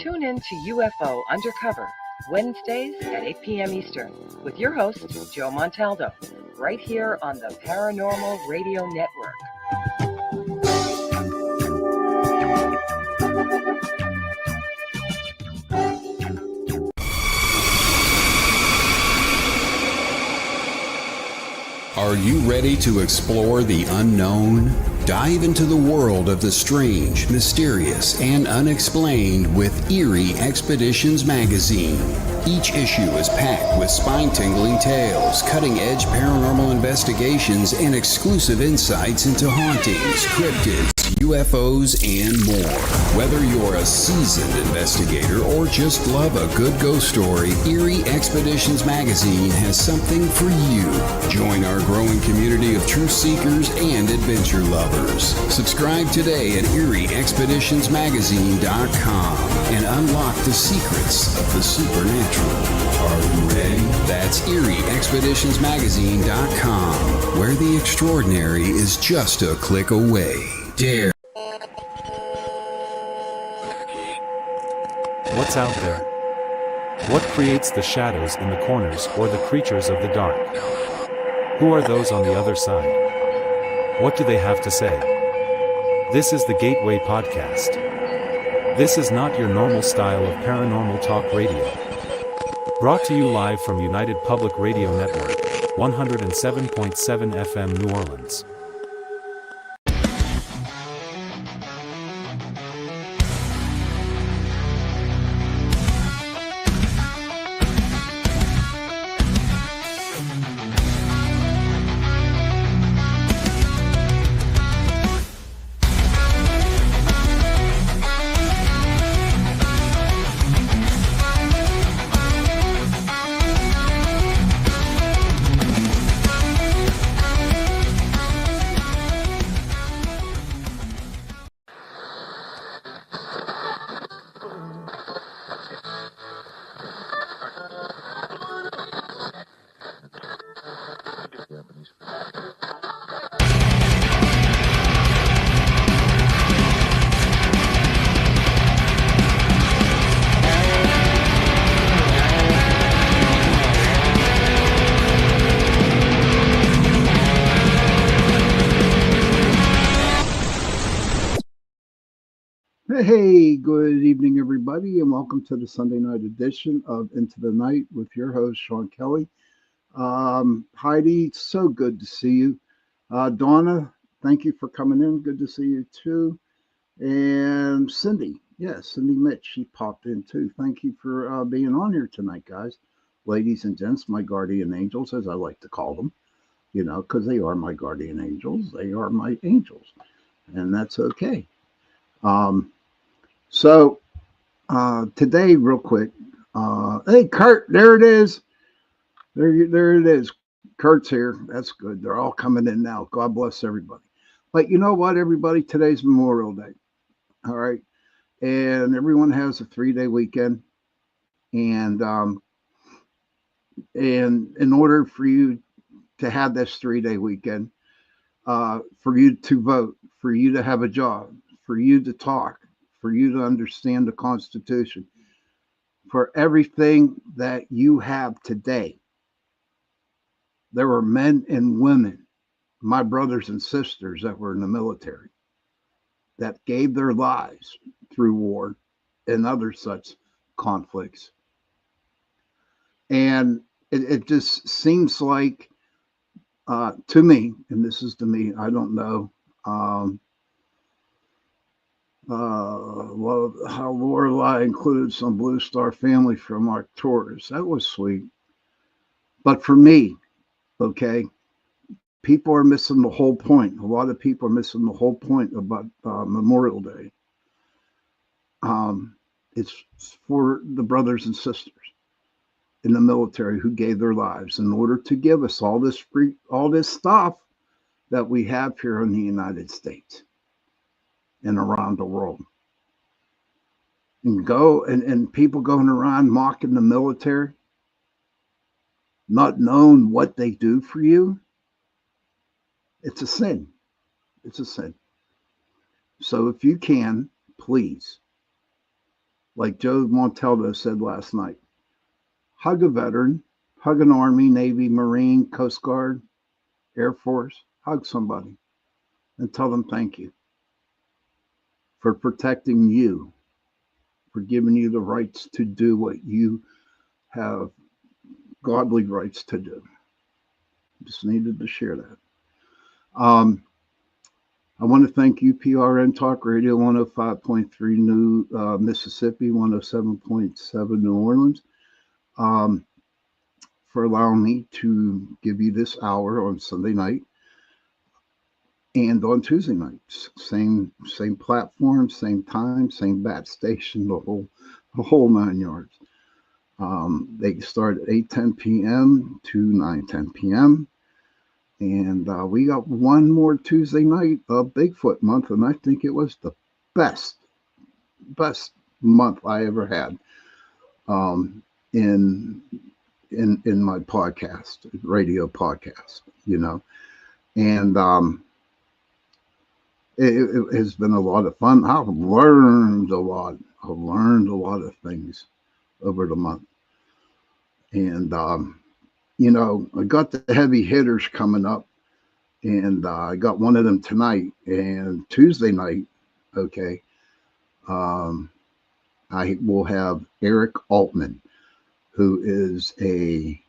Tune in to UFO Undercover, Wednesdays at 8 p.m. Eastern, with your host, Joe Montaldo, right here on the Paranormal Radio Network. Are you ready to explore the unknown? Dive into the world of the strange, mysterious, and unexplained with Eerie Expeditions magazine. Each issue is packed with spine-tingling tales, cutting-edge paranormal investigations, and exclusive insights into hauntings, cryptids, UFOs, and more. Whether you're a seasoned investigator or just love a good ghost story, Eerie Expeditions magazine has something for you. Join our growing community of truth seekers and adventure lovers. Subscribe today at EerieExpeditionsMagazine.com and unlock the secrets of the supernatural. Are you ready? That's EerieExpeditionsMagazine.com, where the extraordinary is just a click away. Dare. What's out there? What creates the shadows in the corners or the creatures of the dark? Who are those on the other side? What do they have to say? This is the Gateway Podcast. This is not your normal style of paranormal talk radio. Brought to you live from United Public Radio Network, 107.7 FM New Orleans. Hey, good evening, everybody, and welcome to the Sunday night edition of Into the Night with your host, Sean Kelly. Heidi, so good to see you. Donna, thank you for coming in. Good to see you, too. And Cindy, Cindy Mitch, she popped in, too. Thank you for being on here tonight, guys. Ladies and gents, my guardian angels, as I like to call them, because they are my guardian angels. They are my angels, and that's okay. So today, real quick, hey, Kurt, there it is. There it is. Kurt's here. That's good. They're all coming in now. God bless everybody. But you know what, everybody? Today's Memorial Day. All right. And everyone has a 3-day weekend. And in order for you to have this 3-day weekend, for you to vote, for you to have a job, for you to talk, for you to understand the Constitution, for everything that you have today. There were men and women, my brothers and sisters that were in the military, that gave their lives through war and other such conflicts. And it just seems like, to me, and this is to me, I don't know, well, how Lorelei included some Blue Star family from our tours. That was sweet. But for me, okay, people are missing the whole point. A lot of people are missing the whole point about Memorial Day. It's for the brothers and sisters in the military who gave their lives in order to give us all this stuff that we have here in the United States and around the world. And people going around mocking the military, not knowing what they do for you. It's a sin. It's a sin. So if you can, please Like Joe Montaldo said last night, hug a veteran, hug an Army, Navy, Marine, Coast Guard, Air Force, hug somebody and tell them thank you for protecting you, for giving you the rights to do what you have godly rights to do. Just needed to share that. I want to thank UPRN Talk Radio 105.3 New Mississippi, 107.7 New Orleans, for allowing me to give you this hour on Sunday night and on Tuesday nights. Same platform, same time, same bat station, the whole 9 yards. They start at 8:10 p.m. to 9:10 p.m. And we got one more Tuesday night of Bigfoot month, and I think it was the best month I ever had in my podcast, radio podcast, and it has been a lot of fun. I've learned a lot. I've learned a lot of things over the month, and I got the heavy hitters coming up, and I got one of them tonight and Tuesday night. Okay. I will have Eric Altman, who is a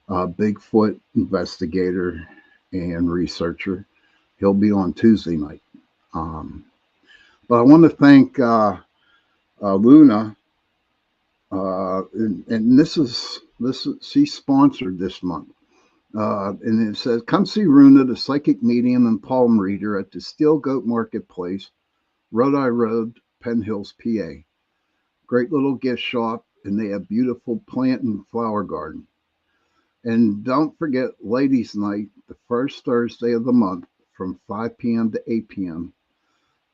Bigfoot investigator and researcher. He'll be on Tuesday night. But I want to thank Luna, and this is she's sponsored this month, and it says, come see Runa, the psychic medium and palm reader, at the Steel Goat Marketplace, Rhode Eye Road, Penn Hills, PA. Great little gift shop, and they have beautiful plant and flower garden. And don't forget Ladies Night, the first Thursday of the month, from 5 p.m. to 8 p.m.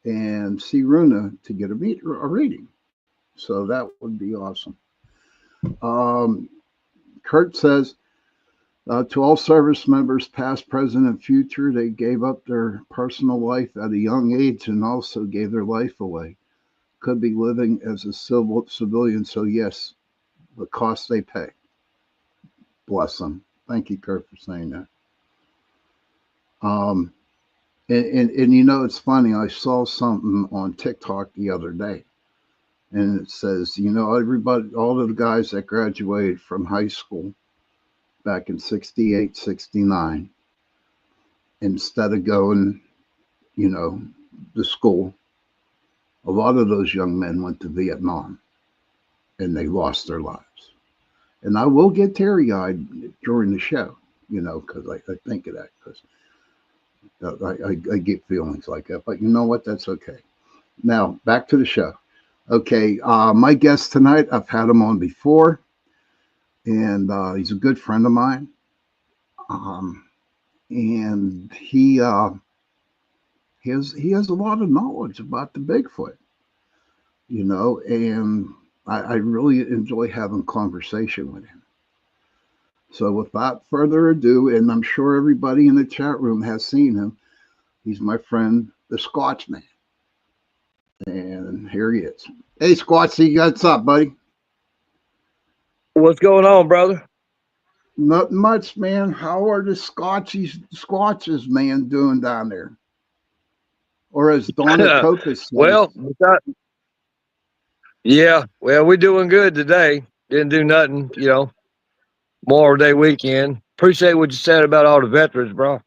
and see Runa to get a reading. So that would be awesome. Kurt says, to all service members, past, present, and future, they gave up their personal life at a young age and also gave their life away. Could be living as a civilian. So yes, the cost they pay. Bless them. Thank you, Kurt, for saying that. And it's funny. I saw something on TikTok the other day, and it says, everybody, all of the guys that graduated from high school back in 68, 69, instead of going, to school, a lot of those young men went to Vietnam and they lost their lives. And I will get teary-eyed during the show, because I think of that, because I get feelings like that. But you know what? That's okay. Now, back to the show. Okay, my guest tonight, I've had him on before, and he's a good friend of mine. And he has a lot of knowledge about the Bigfoot, and I really enjoy having conversation with him. So without further ado, and I'm sure everybody in the chat room has seen him, he's my friend, the Squatch Man. And here he is. Hey, Squatchy, what's up, buddy? What's going on, brother? Not much, man. How are the Squatches, man, doing down there? Or as Donna Copus says. Well, we're doing good today. Didn't do nothing, Memorial Day weekend. Appreciate what you said about all the veterans, bro. All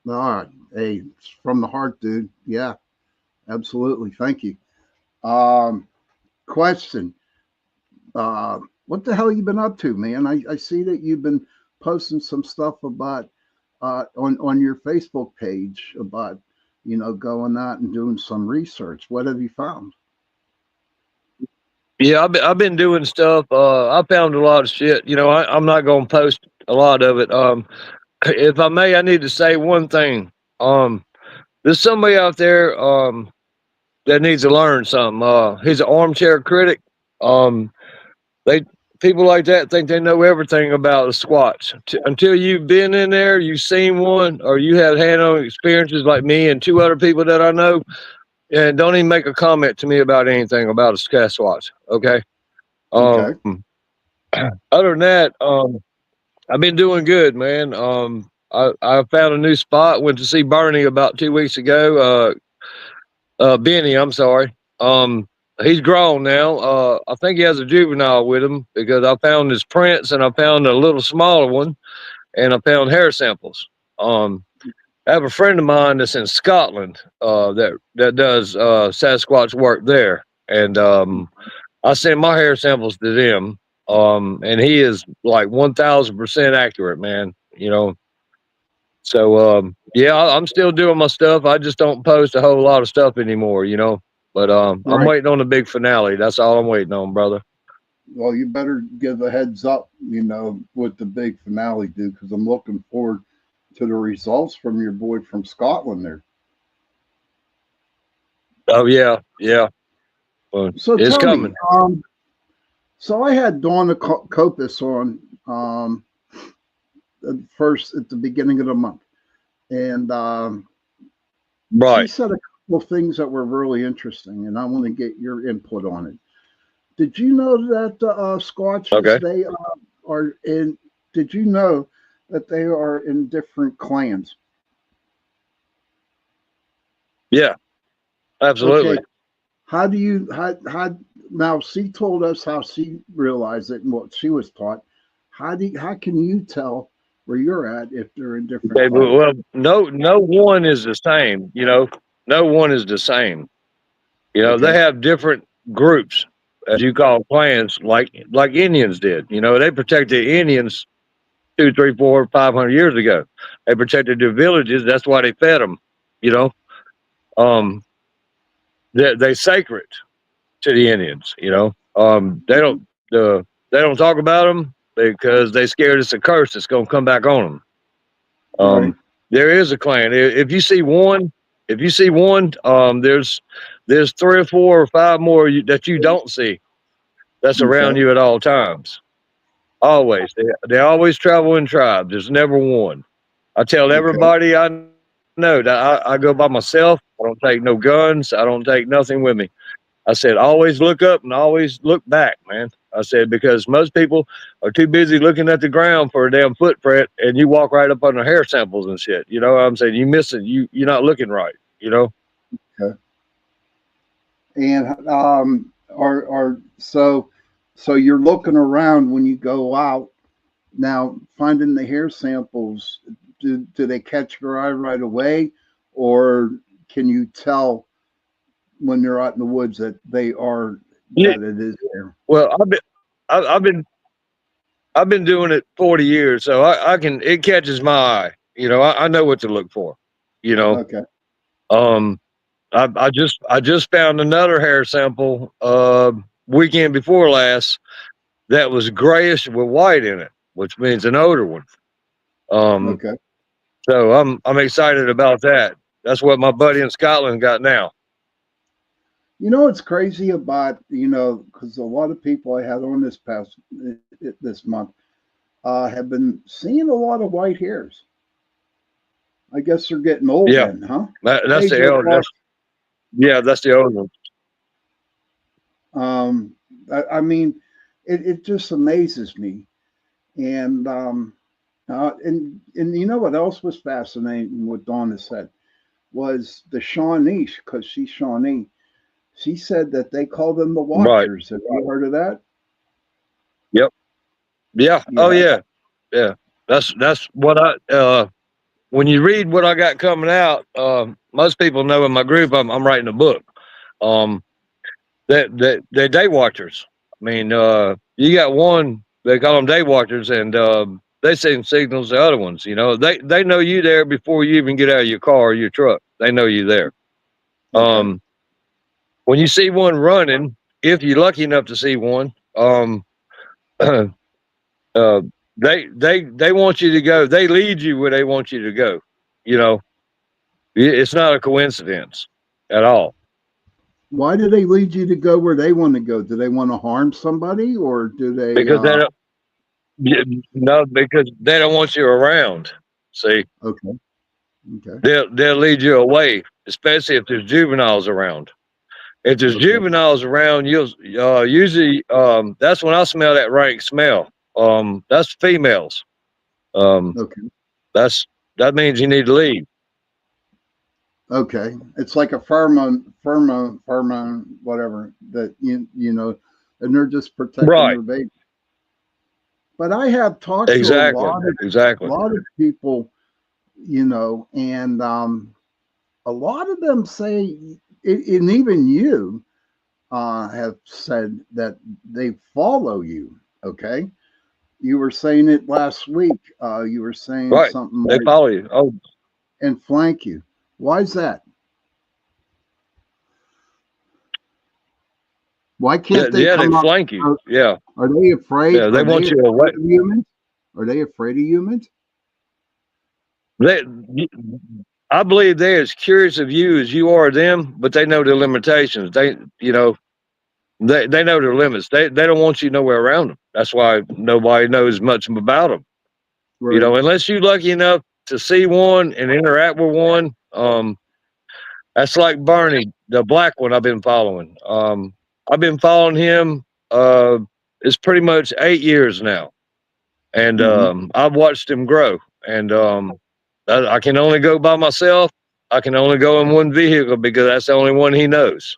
right. Hey, it's from the heart, dude. Yeah, absolutely. Thank you. Question. What the hell you been up to, man? I see that you've been posting some stuff about on your Facebook page about, going out and doing some research. What have you found? Yeah, I've been doing stuff. I found a lot of shit. I'm not going to post a lot of it. If I may, I need to say one thing. There's somebody out there that needs to learn something. He's an armchair critic. People like that think they know everything about a Squatch. Until you've been in there, you've seen one, or you have hand-on experiences like me and two other people that I know, and don't even make a comment to me about anything about a Squatch. Okay. Okay. Other than that, I've been doing good, man. I found a new spot. Went to see Bernie about 2 weeks ago. Benny, I'm sorry. He's grown now. I think he has a juvenile with him because I found his prints and I found a little smaller one and I found hair samples. I have a friend of mine that's in Scotland that does Sasquatch work there, and I send my hair samples to them. And he is like 1,000% accurate, man. You know, so yeah, I'm still doing my stuff. I just don't post a whole lot of stuff anymore, you know. But I'm Right. waiting on the big finale. That's all I'm waiting on, brother. Well, you better give a heads up, what the big finale do, because I'm looking forward to the results from your boy from Scotland there. Oh yeah, yeah. Well, So it's tell me, coming. so I had Donna Copus on first at the beginning of the month, and she Right. said a couple of things that were really interesting, and I want to get your input on it. Did you know that Squatches Okay. they are in? Did you know that they are in different clans? Yeah. Okay, Absolutely. how do you how now? She told us how she realized it and what she was taught. How can you tell where you're at if they're in different Okay. clans? Well, no one is the same. You know, no one is the same. You know, they Okay, have different groups, as you call clans, like Indians did. You know, they protected Indians 2, 3, 4, 500 years ago. They protected their villages. That's why they fed them. You know, um, they sacred to the Indians. You know, they don't talk about them because they scared it's a curse that's gonna come back on them. right. There is a clan. If you see one, there's 3 or 4 or 5 more that you don't see. That's around Okay, you at all times. Always, they always travel in tribes. There's never one. I tell okay, everybody I know that I go by myself. I don't take no guns. I don't take nothing with me. I said, always look up and always look back, man. I said, because most people are too busy looking at the ground for a damn footprint and you walk right up on the hair samples and shit. You know what I'm saying? You missing, you're not looking right, you know? okay. And are so you're looking around when you go out now, finding the hair samples. Do they catch your eye right away, or can you tell when they're out in the woods that they are Yeah. that it is there? Well, I- I've been doing it 40 years. So I can, it catches my eye. You know, I know what to look for, you know? Okay, Um, I just found another hair sample, weekend before last that was grayish with white in it, which means an older one. Um, okay. so I'm excited about that. That's what my buddy in Scotland got now. You know what's crazy about because a lot of people I had on this month have been seeing a lot of white hairs. I guess they're getting old Yeah, then, huh? that's the Major elder. part. That's the older one. I mean, it just amazes me. And and you know what else was fascinating? What Donna said was the Shawnee, because she's Shawnee. She said that they call them the Right. Watchers. Have you heard of that? Yep. Yeah. You Oh have. yeah. Yeah. That's what when you read what I got coming out, most people know in my group I'm writing a book. Um, that they're day watchers. I mean, you got one they call them day watchers, and they send signals to other ones. You know, they know you there before you even get out of your car or your truck. They know you there. Okay. Um, when you see one running, if you're lucky enough to see one, uh, they want you to go. They lead you where they want you to go. You know, it's not a coincidence at all Why do they lead you to go where they want to go? Do they want to harm somebody, or do they? because they don't. No, because they don't want you around. See, Okay. Okay. they'll lead you away. especially if there's juveniles around. If there's Okay. juveniles around, you'll usually that's when I smell that rank smell. That's females. Um, Okay. that means you need to leave. Okay. It's like a pheromone, whatever that you know, and they're just protecting Right. their baby. But I have talked to Exactly. a Exactly. lot of people, you know, and a lot of them say, and even you have said that they follow you. Okay. You were saying it last week. You were saying Right. something They like, follow you. Oh, and flank you. Why is that? Why can't they yeah. They come up? flank you. Are, Yeah. are they afraid? Yeah. They Are they want you afraid away. of humans? Are they afraid of humans? They, I believe they're as curious of you as you are of them, but they know their limitations. They know their limits. They don't want you nowhere around them. That's why nobody knows much about them. Right. Unless you're lucky enough to see one and interact with one. That's like Bernie, the black one I've been following. I've been following him. It's pretty much 8 years now, and Hmm. I've watched him grow. And I can only go by myself. I can only go in one vehicle because that's the only one he knows.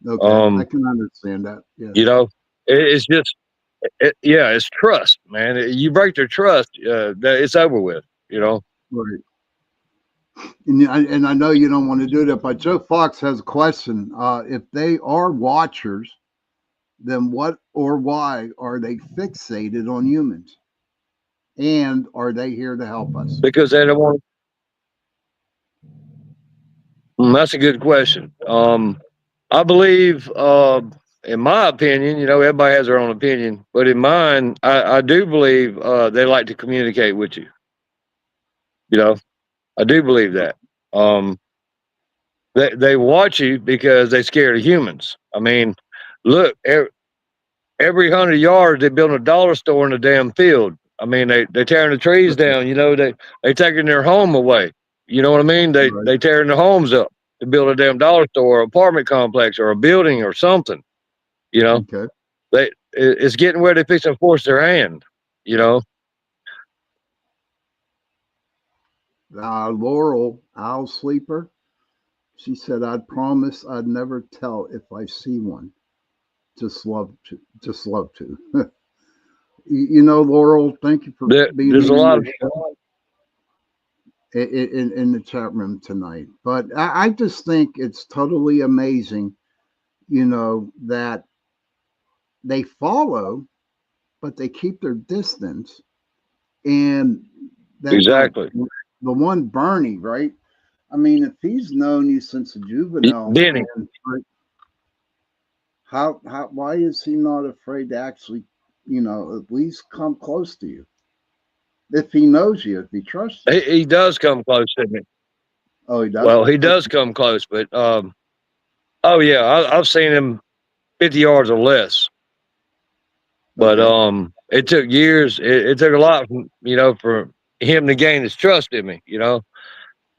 Okay. I Um, can understand that. Yeah. you know, it's just, yeah, it's trust, man. You break their trust, it's over with. Right. And I know you don't want to do that, but Joe Fox has a question. If they are watchers, then what or why are they fixated on humans? And are they here to help us? Because they don't want. That's a good question. I believe, in my opinion, everybody has their own opinion, but in mine, I do believe they like to communicate with you. You know, I do believe that. Um, they watch you because they're scared of humans. I mean, look, every 100 yards they build a dollar store in the damn field. I mean, they tearing the trees down. They taking their home away. You know what I mean? Right. They tearing the homes up to build a damn dollar store, or apartment complex, or a building, or something. You know, Okay. it's getting where they fix and force their hand. You know, Laurel, Owl Sleeper, she said, I'd promise I'd never tell if I see one. Just love to. Laurel, thank you for being there's a lot of in the chat room tonight. But I just think it's totally amazing, that they follow, but they keep their distance. And that exactly. the one Bernie, right? I mean, if he's known you since a juvenile, Benny. and how why is he not afraid to actually, at least come close to you? If he knows you, if he trusts you. He does come close to me. Oh, he does? Well, he does Okay. come close, but oh yeah, I've seen him 50 yards or less. But Okay. it took years. It took a lot, for him to gain his trust in me.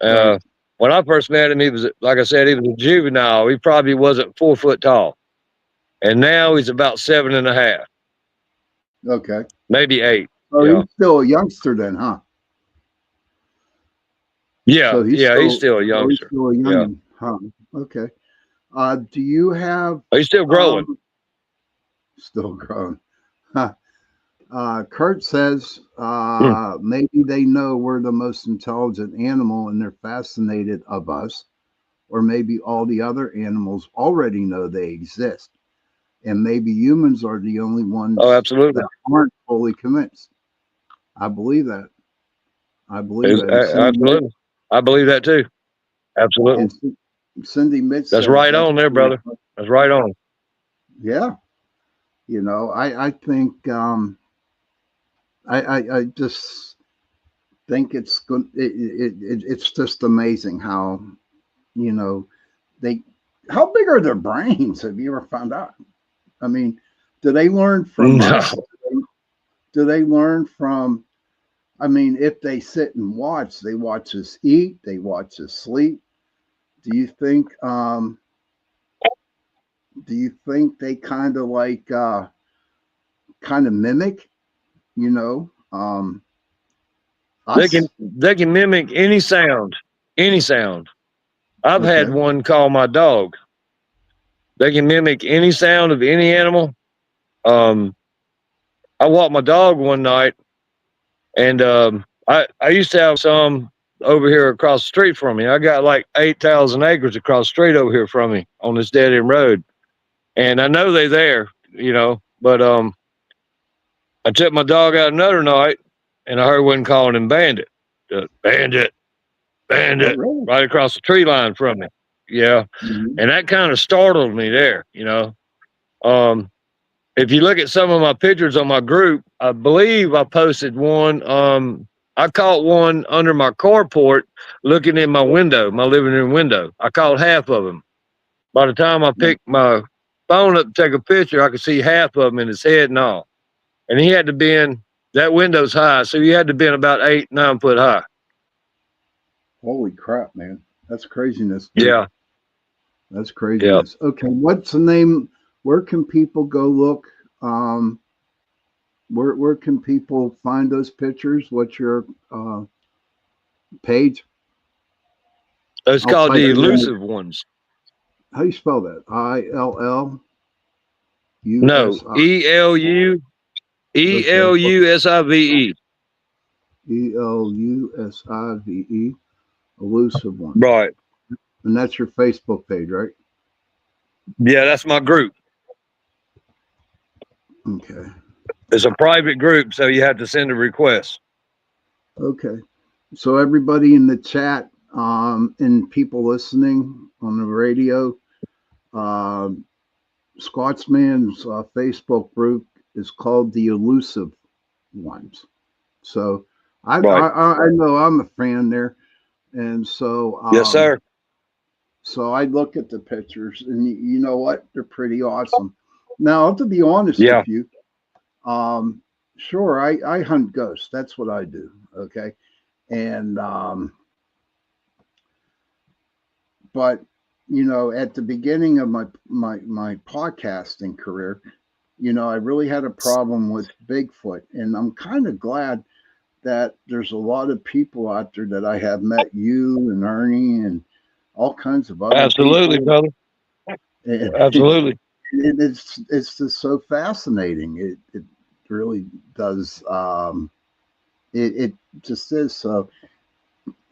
Right. When I first met him, he was, like I said, he was a juvenile. He probably wasn't 4 foot tall, and now he's about 7.5, Okay. maybe 8. So he's still a youngster then, huh? Yeah, So yeah, he's still a he's youngster. still a Yeah, youngin', huh? Okay. Do you have he's still growing. still grown? Huh. Kurt says Hmm. maybe they know we're the most intelligent animal and they're fascinated of us, or maybe all the other animals already know they exist, and maybe humans are the only Oh, ones absolutely. that aren't fully convinced. I believe that. I believe that. And Absolutely. I believe that too. Absolutely. And Cindy Mitch That's says right that's on there, true. brother. That's right on. Yeah. I think I just think it's good. It's just amazing how you know they how big are their brains? Have you ever found out? I mean, do they learn from No. us? Do they learn from? I mean, if they sit and watch, they watch us eat, they watch us sleep. Do you think they kind of like kind of mimic, you know, They us? can mimic any sound, any sound. I've had Okay. one call my dog. They can mimic any sound of any animal. I walked my dog one night, and I used to have some over here across the street from me. I got like 8,000 acres across the street over here from me on this dead end road, and I know they're there, you know. But I took my dog out another night, and I heard one calling him Bandit, Bandit, Oh, Bandit, really? right across the tree line from me. Yeah, Mhm. and that kind of startled me there, you know. If you look at some of my pictures on my group, I believe I posted one. I caught one under my carport looking in my window, my living room window. I caught half of him. By the time I picked my phone up to take a picture, I could see half of him in his head and all. And he had to be in, that window's high, so he had to be in about 8, 9 foot high. Holy crap, man. That's craziness, dude. Yeah. That's craziness. Okay, what's the name? Where can people go look? Where can people find those pictures? What's your page? It's I'll called type the it in. elusive ones. How do you spell that? ILLUSI. No, ELUSIVE. ELUSIVE. Elusive one. Right. And that's your Facebook page, right? Yeah, that's my group. Okay. It's a private group, so you have to send a request. Okay. So everybody in the chat and people listening on the radio, Squatchman's Facebook group is called the Elusive Ones. So I know I'm a fan there, and so Yes, sir. So I look at the pictures, and you know what? They're pretty awesome. Now, to be honest with you, sure, I hunt ghosts. That's what I do. Okay, and but you know, at the beginning of my podcasting career, you know, I really had a problem with Bigfoot, and I'm kind of glad that there's a lot of people out there that I have met, you and Ernie and all kinds of other Absolutely, people. brother. And Absolutely. it's just so fascinating. It really does. It just is. So,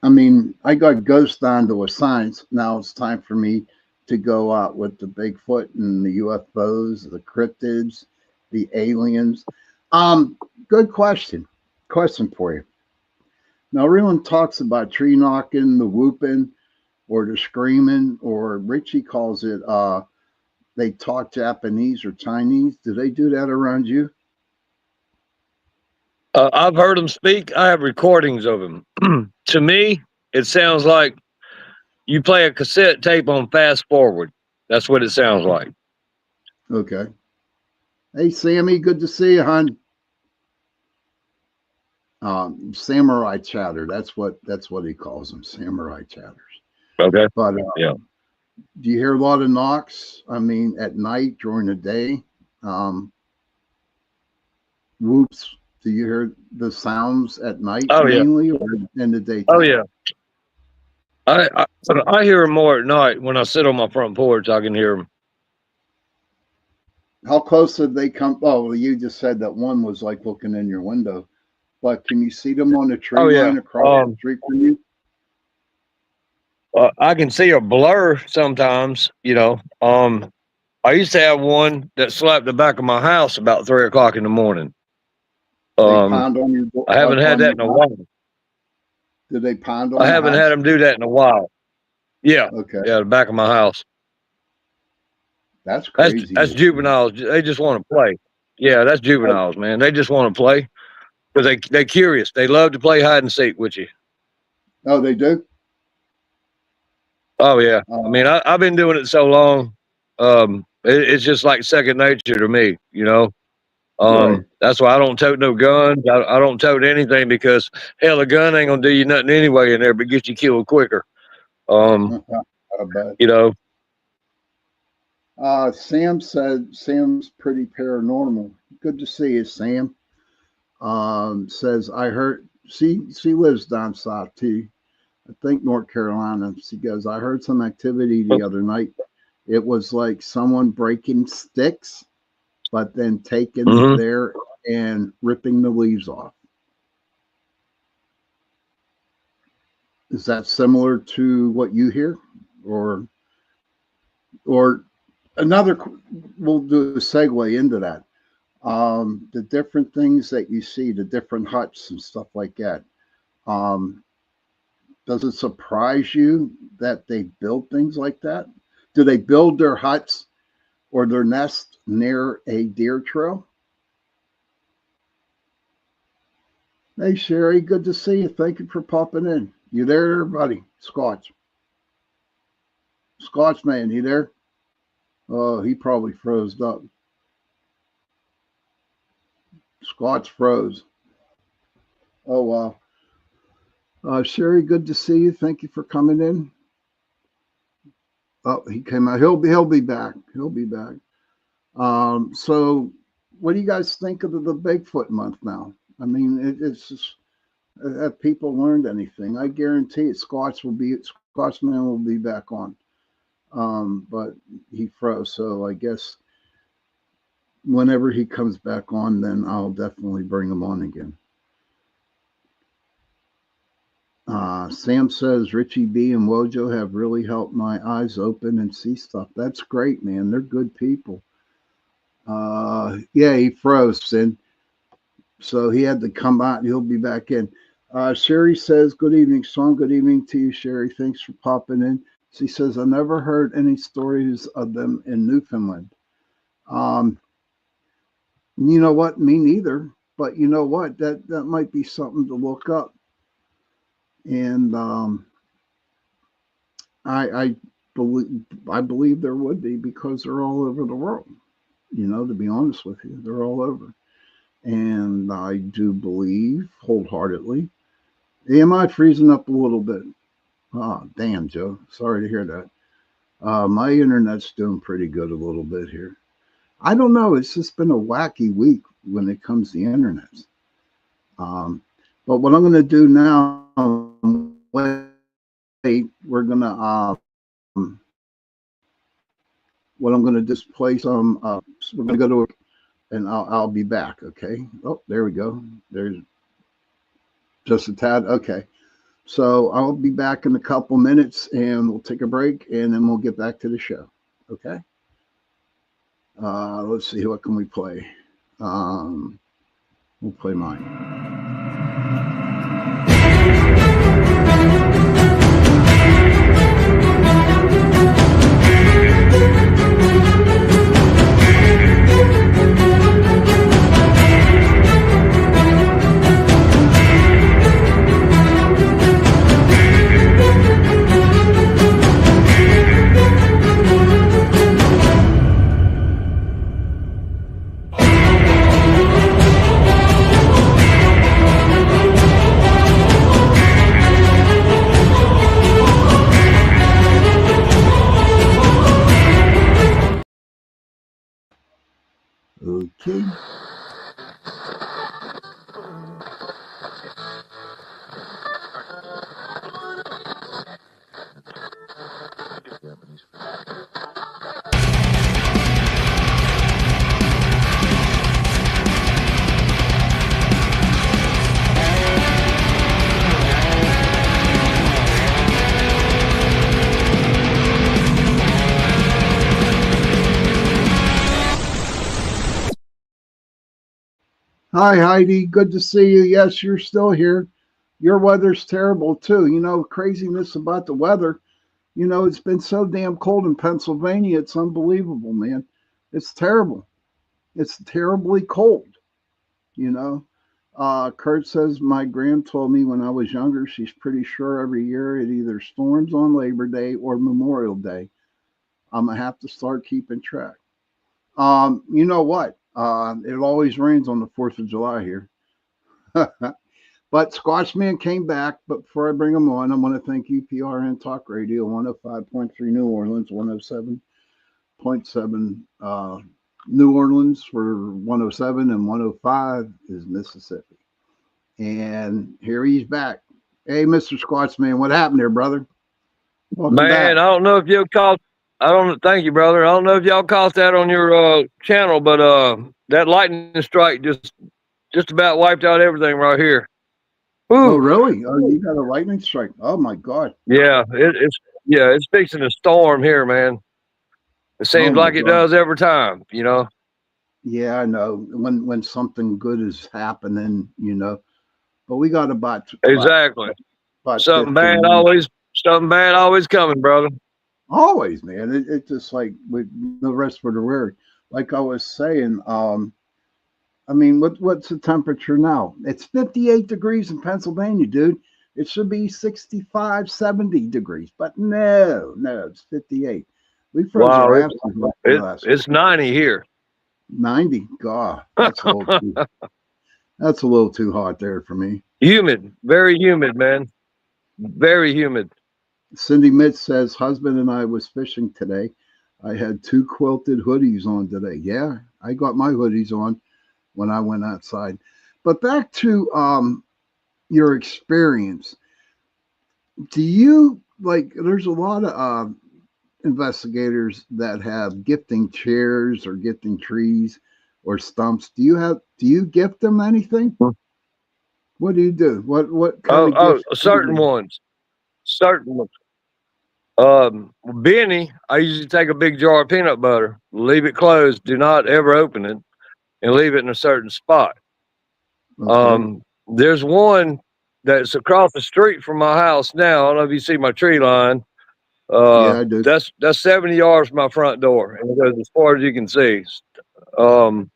I mean, I got ghost down to a science. Now it's time for me to go out with the Bigfoot and the UFOs, the cryptids, the aliens. Good question. Question for you. Now, everyone talks about tree knocking, the whooping, or the screaming, or Richie calls it, they talk Japanese or Chinese. Do they do that around you? I've heard them speak. I have recordings of them. To me, it sounds like you play a cassette tape on fast forward. That's what it sounds like. Okay. Hey, Sammy, good to see you, hon. Samurai chatter. That's what he calls them, samurai chatters. Okay. But yeah. Do you hear a lot of knocks? I mean, at night, during the day? Whoops. Do you hear the sounds at night mainly, or in the daytime? Oh, yeah. I hear them more at night. When I sit on my front porch, I can hear them. How close did they come? Oh, well, you just said that one was like looking in your window. But can you see them on the tree line across the street from you? I can see a blur sometimes, you know. I used to have one that slapped the back of my house about 3 o'clock in the morning. Pound on your door. I haven't had that in a while. Did they pound on I haven't had them do that in a while. Yeah. Okay. Yeah, the back of my house. That's crazy. That's juveniles. They just want to play. Yeah, that's juveniles, man. They just want to play. Because they're curious. They love to play hide and seek with you. Oh, they do? Oh, yeah. I mean, I've been doing it so long. It's just like second nature to me, you know. Right. That's why I don't tote no guns. I don't tote anything because, hell, a gun ain't going to do you nothing anyway in there but get you killed quicker. Bud. you know. Sam said Sam's pretty paranormal. Good to see you, Sam. Says I heard she lives down south too. I think North Carolina. She goes, I heard some activity the other night. It was like someone breaking sticks, but then taking Mm-hmm. there and ripping the leaves off. Is that similar to what you hear, or or another? We'll do a segue into that. The different things that you see, the different huts and stuff like that. Um, does it surprise you that they build things like that? Do they build their huts or their nest near a deer trail? Hey, Sherry, good to see you. Thank you for popping in. You there, buddy? Squatch. Squatch man, you there? Oh, he probably froze up. Squatch froze. Oh, wow. Sherry, good to see you. Thank you for coming in. Oh, he came out. He'll be back. He'll be back. So what do you guys think of the Bigfoot month now? I mean, it's just, have people learned anything? I guarantee it. Squatchman will be back on. But he froze. So I guess whenever he comes back on, then I'll definitely bring him on again. Sam says Richie B and Wojo have really helped my eyes open and see stuff. That's great, man. They're good people. Yeah, he froze, and so he had to come out. He'll be back in. Sherry says, "Good evening, Sean. Good evening to you, Sherry. Thanks for popping in." She says, "I never heard any stories of them in Newfoundland." You know what? Me neither. But you know what? That might be something to look up. And I believe there would be, because they're all over the world. You know, to be honest with you, they're all over. And I do believe wholeheartedly. Am I freezing up a little bit? Oh, damn, Joe. Sorry to hear that. My internet's doing pretty good a little bit here. I don't know. It's just been a wacky week when it comes to the internet. But what I'm going to do now, we're going to, what I'm going to just play some, we're going to go to, and I'll be back. Okay. Oh, there we go. There's just a tad. Okay. So I'll be back in a couple minutes, and we'll take a break, and then we'll get back to the show. Okay. Let's see, what can we play? We'll play mine. Okay. Hi, Heidi. Good to see you. Yes, you're still here. Your weather's terrible too. You know, craziness about the weather. You know, it's been so damn cold in Pennsylvania. It's unbelievable, man. It's terrible. It's terribly cold, you know. Kurt says my grand told me when I was younger, she's pretty sure every year it either storms on Labor Day or Memorial Day. I'm going to have to start keeping track. You know what? It always rains on the 4th of July here. But Squatchman came back. But before I bring him on, I want to thank UPRN Talk Radio 105.3 New Orleans, 107.7 New Orleans for 107, and 105 is Mississippi. And here he's back. Hey, Mr. Squatchman, what happened there, brother? Welcome Man, back. I don't know if you caught. I don't. Thank you, brother. I don't know if y'all caught that on your channel, but that lightning strike just about wiped out everything right here. Oh, Whew. really? Oh, you got a lightning strike. Oh, my God. Yeah, it's fixing a storm here, man. It Oh, seems my like it God. does every time, you know. Yeah, I know. When something good is happening, but we got Exactly. about Something bad 15 minutes. always coming, brother. Always, man. It's just like with the rest for the word. Like I was saying, I mean, what's the temperature now? It's 58 degrees in Pennsylvania, dude. It should be 65, 70 degrees, but no, it's 58. We froze Wow, our asses off last week. it's 90 here. 90. God, that's a little too hot there for me. Humid, very humid, man. Very humid. Cindy Mitz says, husband and I was fishing today. I had 2 quilted hoodies on today. Yeah, I got my hoodies on when I went outside. But back to your experience. Do you like? There's a lot of investigators that have gifting chairs or gifting trees or stumps. Do you gift them anything? What do you do? What kind of gifts? Certain ones. Certain ones. Benny, I usually take a big jar of peanut butter, leave it closed, do not ever open it, and leave it in a certain spot. Okay. There's one that's across the street from my house now. I don't know if you see my tree line. Yeah, I do. That's 70 yards from my front door, and it goes as far as you can see. Um,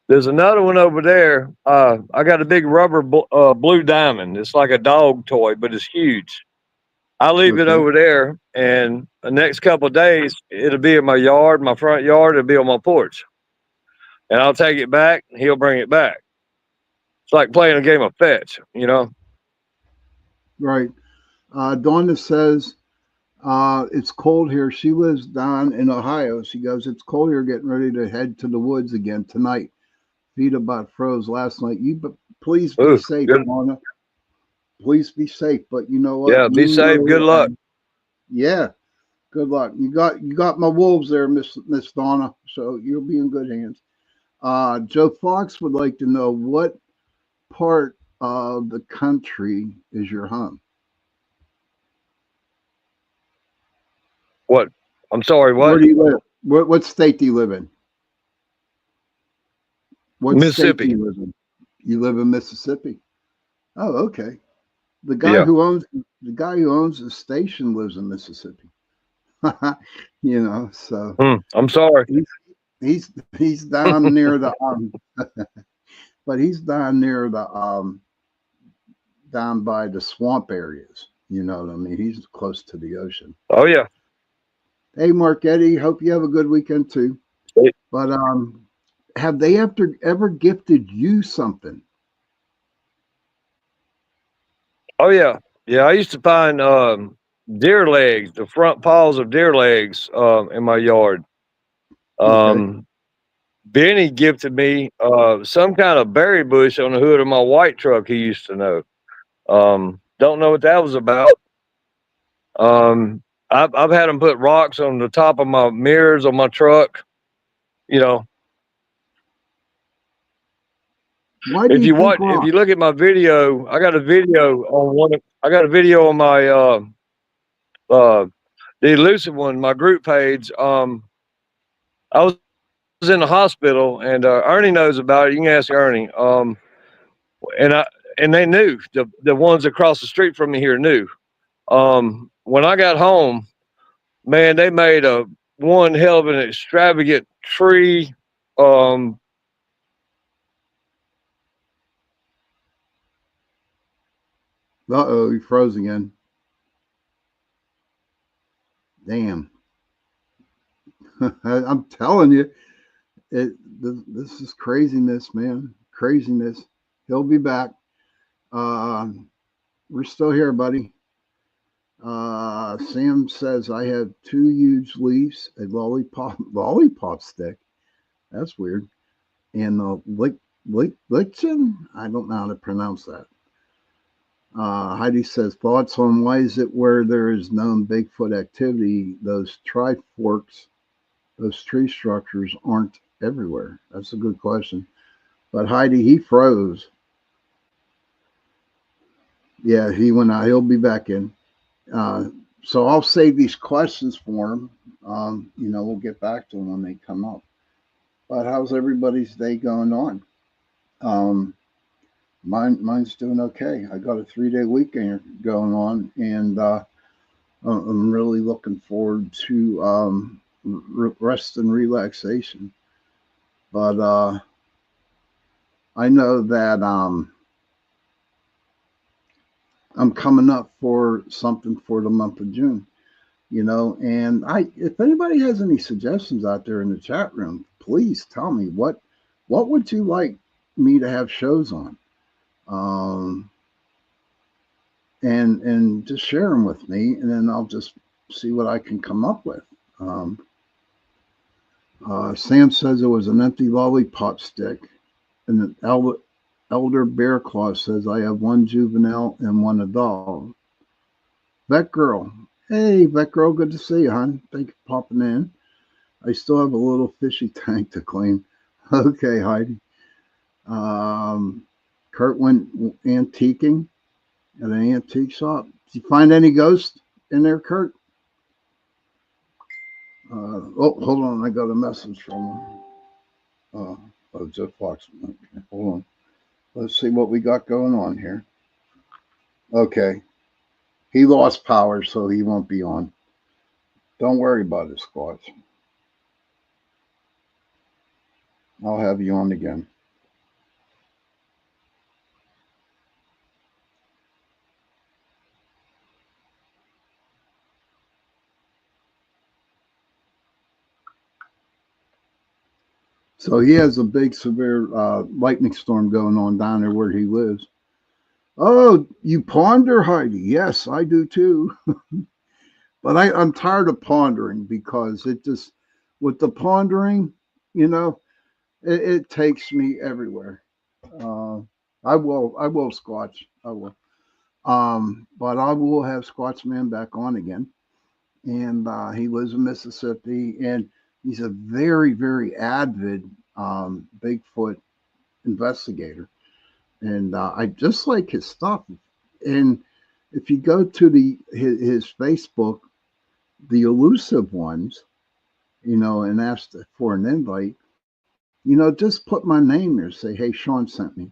there's another one over there. I got a big rubber blue diamond. It's like a dog toy, but it's huge. I leave it Okay. over there, and the next couple of days, it'll be in my yard, my front yard. It'll be on my porch, and I'll take it back, and he'll bring it back. It's like playing a game of fetch, you know. Right. Donna says it's cold here. She lives down in Ohio. She goes, it's cold here, getting ready to head to the woods again tonight. Feet about froze last night. Please be Ooh, safe, good. Donna. Please be safe. But you know what? Yeah, be safe. Good luck. Yeah, good luck. You got my wolves there, Miss Donna. So you'll be in good hands. Joe Fox would like to know what part of the country is your home? What? I'm sorry. Where What? do you live? What state do you live in? What state do Mississippi. you live in? You live in Mississippi. Oh, okay. The guy Yeah. who owns the station lives in Mississippi. So I'm sorry. he's down near the but he's down near the down by the swamp areas. You know what I mean? He's close to the ocean. Oh yeah. Hey, Mark Eddie, hope you have a good weekend too. But have they ever gifted you something? Oh yeah. Yeah. I used to find deer legs, the front paws of deer legs, in my yard. Okay. Benny gifted me some kind of berry bush on the hood of my white truck. He used to know. Don't know what that was about. Um, I've had him put rocks on the top of my mirrors on my truck. You know, Why do you think if you rocks? look at my video, I got a video on I got a video on my uh the elusive one, my group page. I was in the hospital, and Ernie knows about it. You can ask Ernie. And I and they knew, the ones across the street from me here knew. When I got home, man, they made a one hell of an extravagant tree. Um, Uh-oh, he froze again. Damn. I'm telling you, this is craziness, man. Craziness. He'll be back. We're still here, buddy. Sam says I have two huge leaves, a lollipop stick. That's weird. And the lichen. I don't know how to pronounce that. Heidi says thoughts on why is it where there is known Bigfoot activity, those triforks, those tree structures aren't everywhere? That's a good question. But Heidi, he froze. Yeah, he went out. He'll be back in. Uh, so I'll save these questions for him. We'll get back to them when they come up. But how's everybody's day going on? Um, mine's doing okay. I got a 3-day weekend going on, and I'm really looking forward to rest and relaxation. But I know that I'm coming up for something for the month of June. And if anybody has any suggestions out there in the chat room, please tell me what would you like me to have shows on, and just share them with me, and then I'll just see what I can come up with. Sam says it was an empty lollipop stick, and an elder bear claw says I have one juvenile and one adult. Vet girl, hey vet girl, good to see you, hon. Thank you for popping in. I still have a little fishy tank to clean. Okay, Heidi. Kurt went antiquing at an antique shop. Did you find any ghosts in there, Kurt? Hold on. I got a message from Jeff Fox. Okay, hold on. Let's see what we got going on here. Okay. He lost power, so he won't be on. Don't worry about it, Squatch. I'll have you on again. So he has a big, severe lightning storm going on down there where he lives. Oh, you ponder, Heidi? Yes, I do too. But I'm tired of pondering because it just, with the pondering, it takes me everywhere. I will Squatch. I will. But I will have Squatch Man back on again. And he lives in Mississippi, and he's a very, very avid Bigfoot investigator. And I just like his stuff. And if you go to his Facebook, the elusive ones, and ask for an invite, just put my name there. Say, hey, Sean sent me,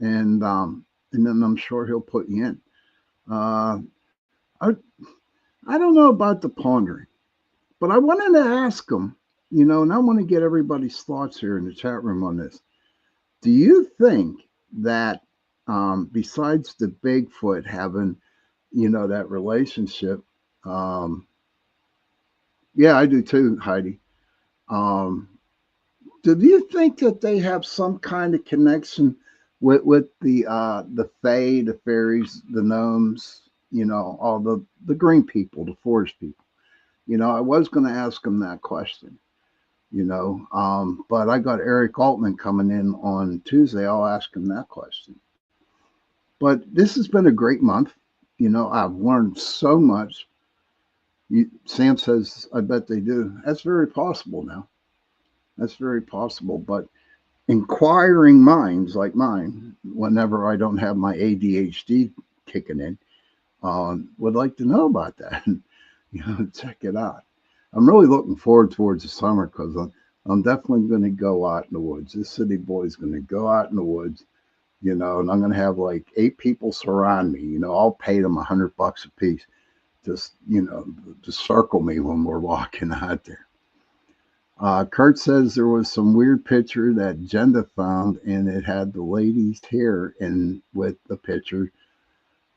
and then I'm sure he'll put you in. I I don't know about the pondering, but I wanted to ask him, and I want to get everybody's thoughts here in the chat room on this. Do you think that besides the Bigfoot having, that relationship, yeah, I do too, Heidi. Do you think that they have some kind of connection with the fae, the fairies, the gnomes, all the green people, the forest people? I was going to ask them that question, but I got Eric Altman coming in on Tuesday. I'll ask him that question. But this has been a great month. I've learned so much. Sam says, I bet they do. That's very possible now. That's very possible. But inquiring minds like mine, whenever I don't have my ADHD kicking in, would like to know about that. Check it out. I'm really looking forward towards the summer because I'm definitely going to go out in the woods. This city boy is going to go out in the woods, and I'm going to have like 8 people surround me. I'll pay them $100 a piece, just to circle me when we're walking out there. Kurt says there was some weird picture that Jenda found, and it had the lady's hair in with the picture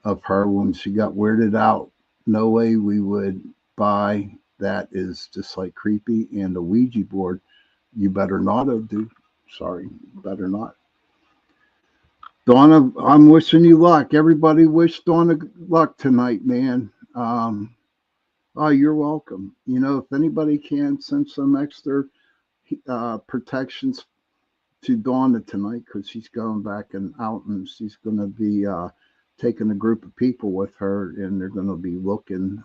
of her when she got weirded out. No way we would buy that. Is just like creepy. And the Ouija board, you better not have, dude. Sorry, better not. Donna, I'm wishing you luck. Everybody wish Donna luck tonight, man. Oh, you're welcome. You know, if anybody can send some extra protections to Donna tonight, because she's going back and out, and she's going to be taking a group of people with her, and they're going to be looking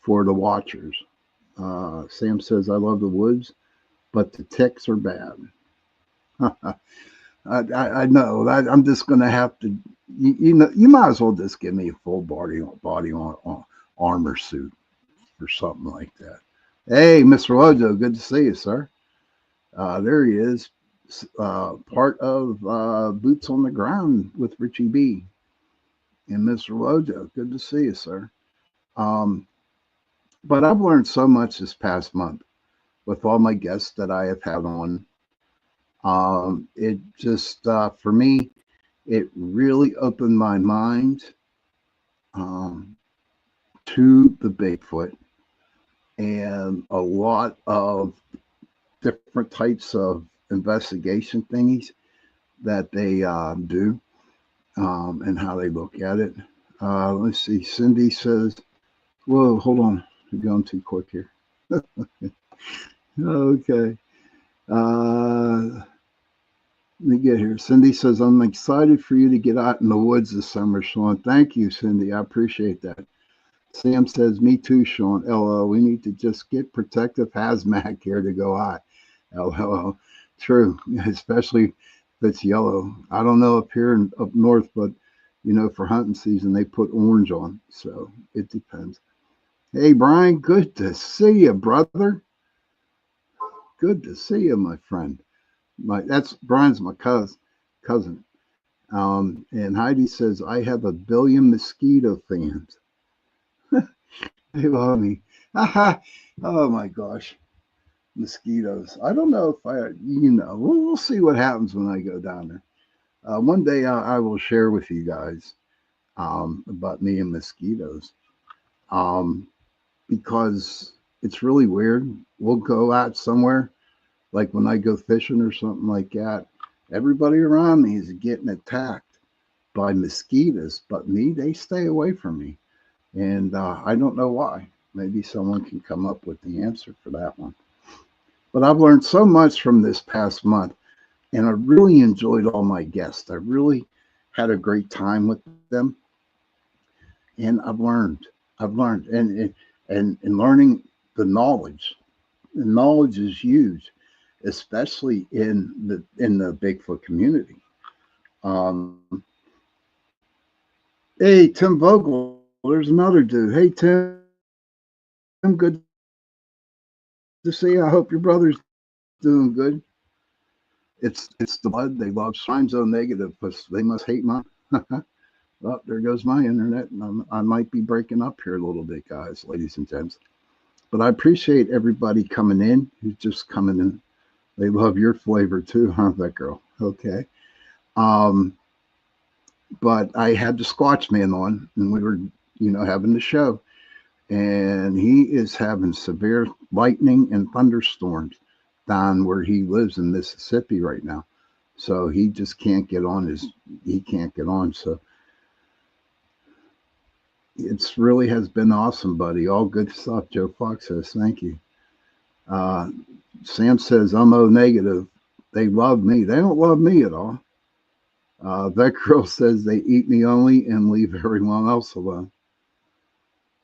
for the watchers. Sam says, I love the woods, but the ticks are bad. I know that I'm just going to have to, you know, you might as well just give me a full body on armor suit or something like that. Hey, Mr. Lojo, good to see you, sir. There he is, part of Boots on the Ground with Richie B. And Mr. Lojo, good to see you, sir. But I've learned so much this past month with all my guests that I have had on. It just, for me, it really opened my mind to the Bigfoot and a lot of different types of investigation thingies that they do and how they look at it. Let's see. Cindy says, whoa, hold on. I'm going too quick here. Okay. Let me get here. Cindy says, I'm excited for you to get out in the woods this summer, Sean. Thank you, Cindy. I appreciate that. Sam says, me too, Sean. LO. We need to just get protective hazmat gear to go out. LO. True, especially if it's yellow. I don't know up here up north, but you know, for hunting season, they put orange on. So it depends. Hey, Brian, good to see you, brother. Good to see you, my friend. That's Brian's my cousin. And Heidi says, I have 1 billion mosquito fans. They love me. Oh my gosh. Mosquitoes. I don't know if we'll see what happens when I go down there. One day I will share with you guys about me and mosquitoes. Because it's really weird. We'll go out somewhere, like when I go fishing or something like that. Everybody around me is getting attacked by mosquitoes, but me, they stay away from me. And I don't know why. Maybe someone can come up with the answer for that one. But I've learned so much from this past month, and I really enjoyed all my guests. I really had a great time with them, and I've learned, and learning the knowledge. The knowledge is huge, especially in the Bigfoot community. Hey, Tim Vogel, there's another dude. Hey, Tim, good to see you. I hope your brother's doing good. It's the blood. They love signs O negative, but they must hate mine. Well, there goes my internet, and I might be breaking up here a little bit, guys, ladies and gents. But I appreciate everybody coming in who's just coming in. They love your flavor too, huh, that girl? Okay. But I had the Squatch man on, and we were, having the show. And he is having severe lightning and thunderstorms down where he lives in Mississippi right now. So he just can't get on So it's really has been awesome, buddy. All good stuff. Joe Fox says, thank you. Sam says, I'm O negative. They love me. They don't love me at all. That girl says they eat me only and leave everyone else alone.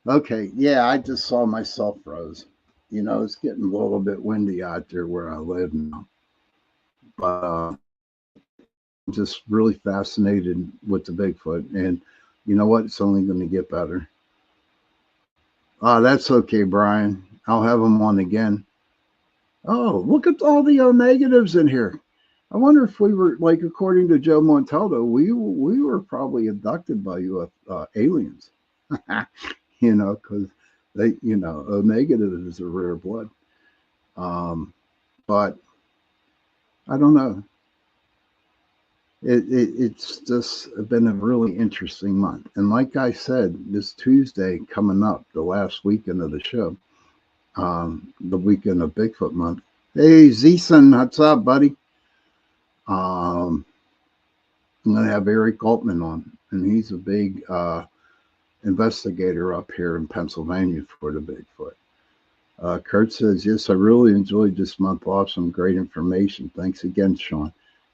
Okay, yeah, I just saw myself froze. It's getting a little bit windy out there where I live now. But I'm just really fascinated with the Bigfoot. And you know what? It's only going to get better. That's okay, Brian. I'll have him on again. Oh, look at all the O negatives in here. I wonder if we were, like, according to Joe Montaldo, we were probably abducted by aliens. Because they, O negative is a rare blood. But I don't know. It's just been a really interesting month. And like I said, this Tuesday coming up, the last weekend of the show, the weekend of Bigfoot month. Hey, Zeeson, what's up, buddy? I'm going to have Eric Altman on, and he's a big investigator up here in Pennsylvania for the Bigfoot. Kurt says, yes, I really enjoyed this month off. Some great information. Thanks again, Sean.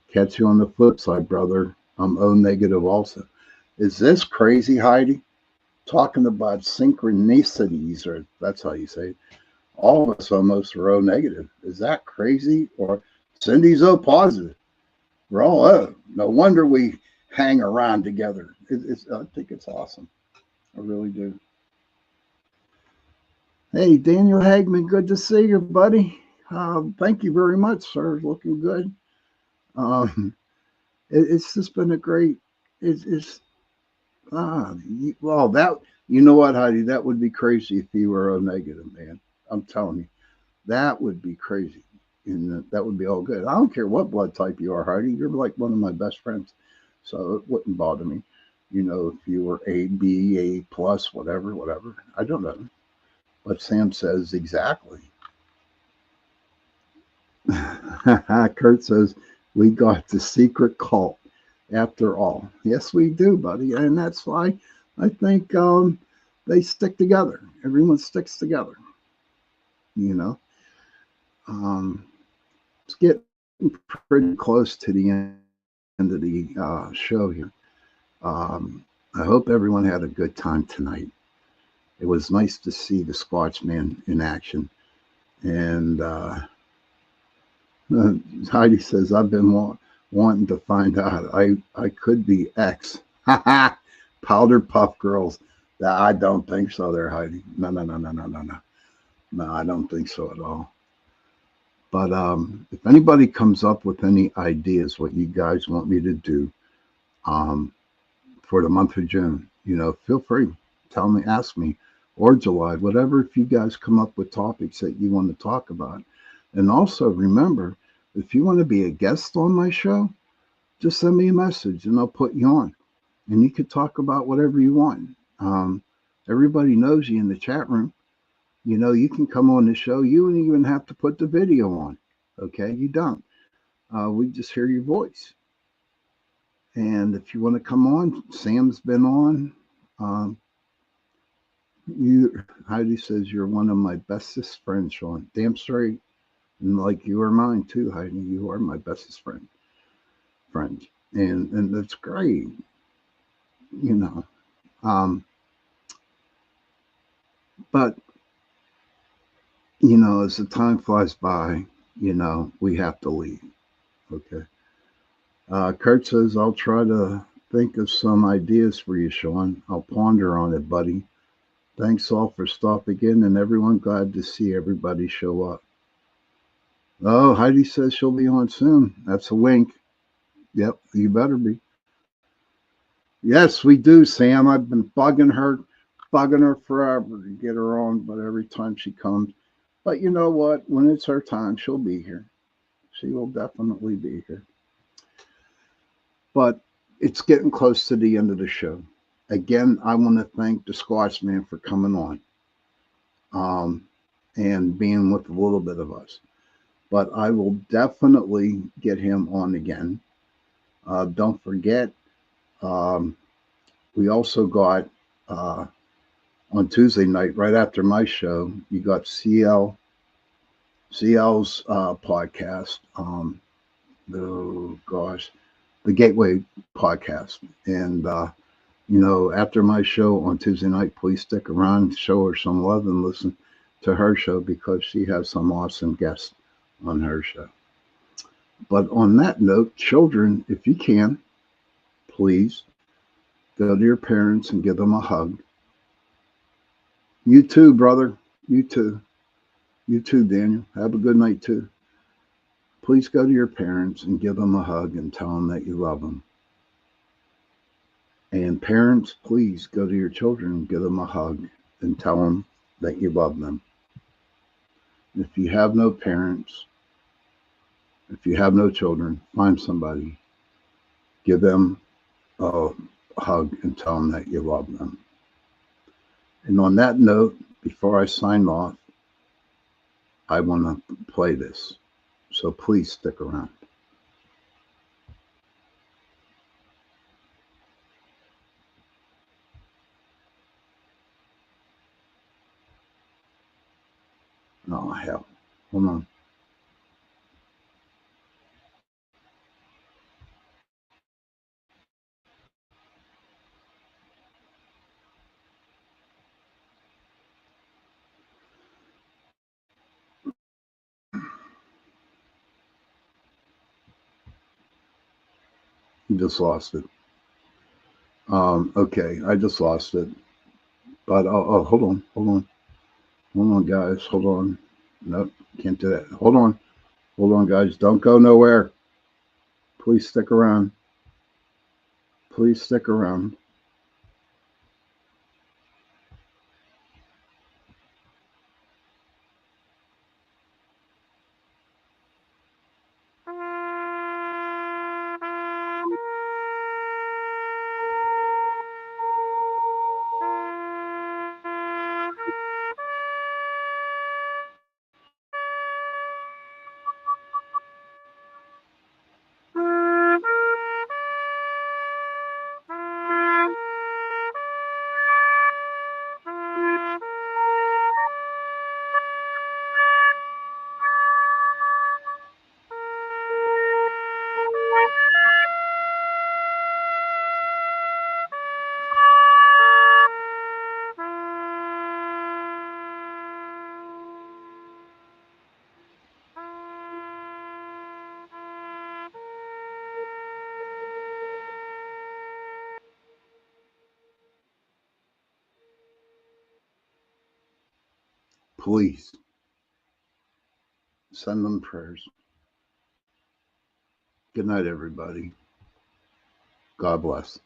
Catch you on the flip side, brother. I'm O negative also. Is this crazy, Heidi? Talking about synchronicities, or that's how you say it. All of us almost are O negative. Is that crazy? Or Cindy's O positive. We're all O. No wonder we hang around together. I think it's awesome. I really do. Hey, Daniel Hagman, good to see you, buddy. Thank you very much, sir. Looking good. It's just been a great. Well, that you know what, Heidi, that would be crazy if you were O negative, man. I'm telling you, that would be crazy, and that would be all good. I don't care what blood type you are, Heidi. You're like one of my best friends, so it wouldn't bother me. You know, if you were A, B, A plus, whatever. I don't know. But Sam says exactly. Kurt says, we got the secret cult after all. Yes, we do, buddy. And that's why I think they stick together. Everyone sticks together. You know, it's getting pretty close to the end of the show here. I hope everyone had a good time tonight. It was nice to see the Squatch man in action. And Heidi says, I've been wanting to find out. I could be X. Powder puff girls. I don't think so there, Heidi. No. No, I don't think so at all. But if anybody comes up with any ideas what you guys want me to do for the month of June, you know, feel free. Tell me, ask me, or July, whatever, if you guys come up with topics that you want to talk about. And also remember, if you want to be a guest on my show, just send me a message and I'll put you on. And you could talk about whatever you want. Everybody knows you in the chat room. You know, you can come on the show. You don't even have to put the video on. Okay, you don't. We just hear your voice. And if you want to come on, Sam's been on. Heidi says you're one of my bestest friends, Sean. Damn straight. And like you are mine too, Heidi. You are my bestest friends. And that's great. You know. But you know, as the time flies by, you know, we have to leave. Okay. Kurt says, I'll try to think of some ideas for you, Sean. I'll ponder on it, buddy. Thanks all for stopping in, and everyone, glad to see everybody show up. Oh, Heidi says she'll be on soon. That's a wink. Yep, you better be. Yes, we do, Sam. I've been bugging her forever to get her on, but every time she comes. But you know what? When it's her time, she'll be here. She will definitely be here. But it's getting close to the end of the show. Again, I want to thank the Squatch man for coming on and being with a little bit of us. But I will definitely get him on again. Don't forget, we also got on Tuesday night, right after my show, you got CL's podcast. The Gateway podcast. And you know, after my show on Tuesday night, please stick around, show her some love, and listen to her show because she has some awesome guests on her show. But on that note, children, if you can, please go to your parents and give them a hug. You too, brother. You too. You too, Daniel. Have a good night too. Please go to your parents and give them a hug and tell them that you love them. And parents, please go to your children and give them a hug and tell them that you love them. If you have no parents, if you have no children, find somebody, give them a hug and tell them that you love them. And on that note, before I sign off, I want to play this. So please stick around. Oh, hell. Hold on. You just lost it. Okay, I just lost it. But hold on, guys, hold on. Nope, can't do that. Hold on, guys. Don't go nowhere. Please stick around. Please stick around. Please send them prayers. Good night, everybody. God bless.